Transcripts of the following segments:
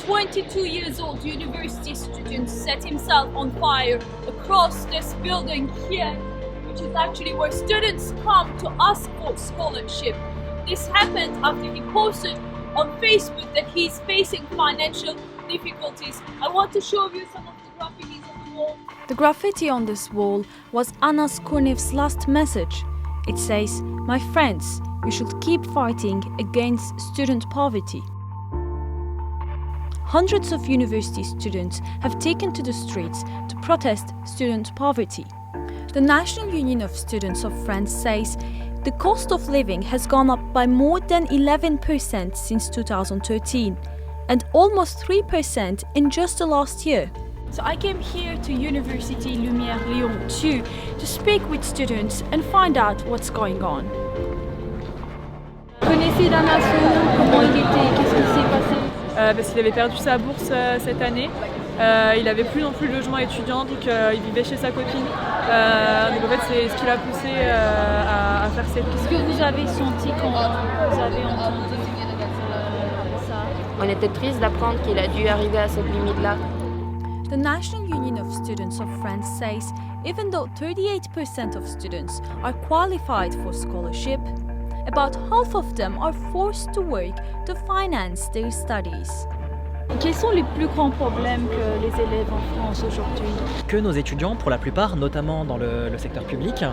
22 years old university student set himself on fire across this building here, which is actually where students come to ask for scholarship. This happened after he posted on Facebook that he's facing financial difficulties. I want to show you some of the graffitis on the wall. The graffiti on this wall was Anas Kounev's last message. It says, "My friends, we should keep fighting against student poverty." Hundreds of university students have taken to the streets to protest student poverty. The National Union of Students of France says the cost of living has gone up by more than 11% since 2013 and almost 3% in just the last year. So I came here to Universite Lumiere Lyon 2 to speak with students and find out what's going on. Connaissez Anas, comment il était, qu'est-ce qui s'est passé? Parce qu'il avait perdu sa bourse cette année. Il n'avait plus non plus de logement étudiant, donc il vivait chez sa copine. Donc en fait, c'est ce qui l'a poussé à faire cette... Qu'est-ce que vous avez senti quand vous avez entendu ça? On était triste d'apprendre qu'il a dû arriver à cette limite-là. The National Union of Students of France says even though 38% of students are qualified for scholarship, about half of them are forced to work to finance their studies. Quels sont les plus grands problèmes que les élèves en France aujourd'hui? Que nos étudiants, pour la plupart, notamment dans le secteur public,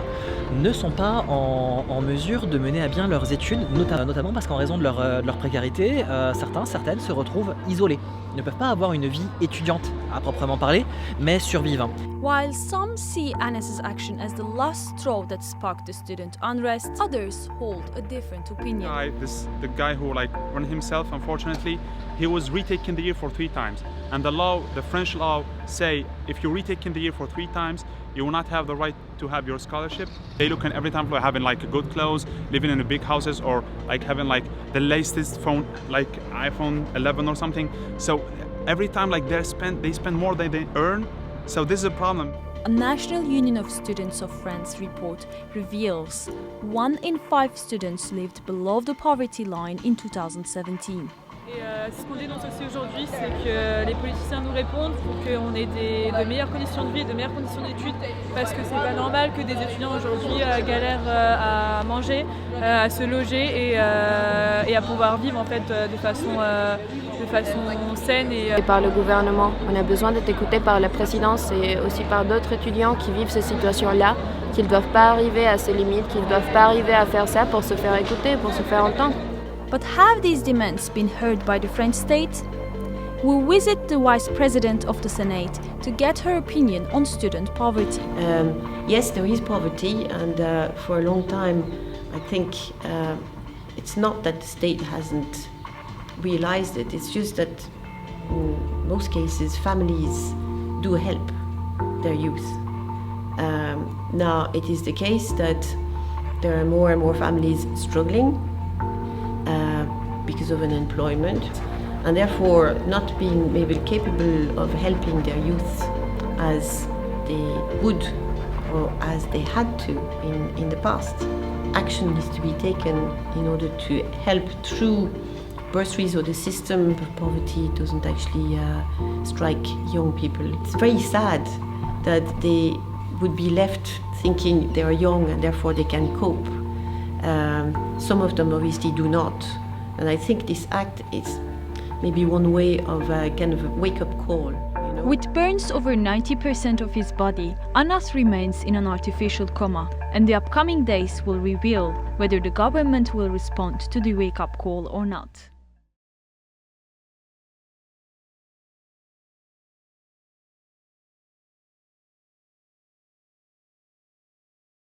ne sont pas en mesure de mener à bien leurs études, notamment parce qu'en raison de leur précarité, certaines se retrouvent isolées, ne peuvent pas avoir une vie étudiante à proprement parler, mais survivent. While some see Anas's action as the last straw that sparked the student unrest, others hold a different opinion. The guy who run himself, unfortunately, he was retaken the year for 3 times. And the French law say if you retake in the year for 3 times, you will not have the right to have your scholarship. They look at every time for having good clothes, living in the big houses, or having the latest phone, like iPhone 11 or something. So every time they spend more than they earn. So this is a problem. A National Union of Students of France report reveals 1 in 5 students lived below the poverty line in 2017. Et ce qu'on dénonce aussi aujourd'hui, c'est que les politiciens nous répondent pour qu'on ait de meilleures conditions de vie et de meilleures conditions d'études, parce que c'est pas normal que des étudiants aujourd'hui galèrent à manger, à se loger et à pouvoir vivre en fait de façon saine. Et par le gouvernement, on a besoin d'être écouté par la présidence et aussi par d'autres étudiants qui vivent ces situations-là, qu'ils ne doivent pas arriver à ces limites, qu'ils ne doivent pas arriver à faire ça pour se faire écouter, pour se faire entendre. But have these demands been heard by the French state? We'll visit the Vice President of the Senate to get her opinion on student poverty. Yes, there is poverty, and for a long time, I think it's not that the state hasn't realized it. It's just that in most cases, families do help their youth. Now, it is the case that there are more and more families struggling because of unemployment, and therefore not being maybe capable of helping their youth as they would or as they had to in the past. Action needs to be taken in order to help through bursaries, or the system of poverty doesn't actually strike young people. It's very sad that they would be left thinking they are young and therefore they can cope. Some of them obviously do not. And I think this act is maybe one way of kind of a wake-up call. With burns over 90% of his body, Anas remains in an artificial coma, and the upcoming days will reveal whether the government will respond to the wake-up call or not.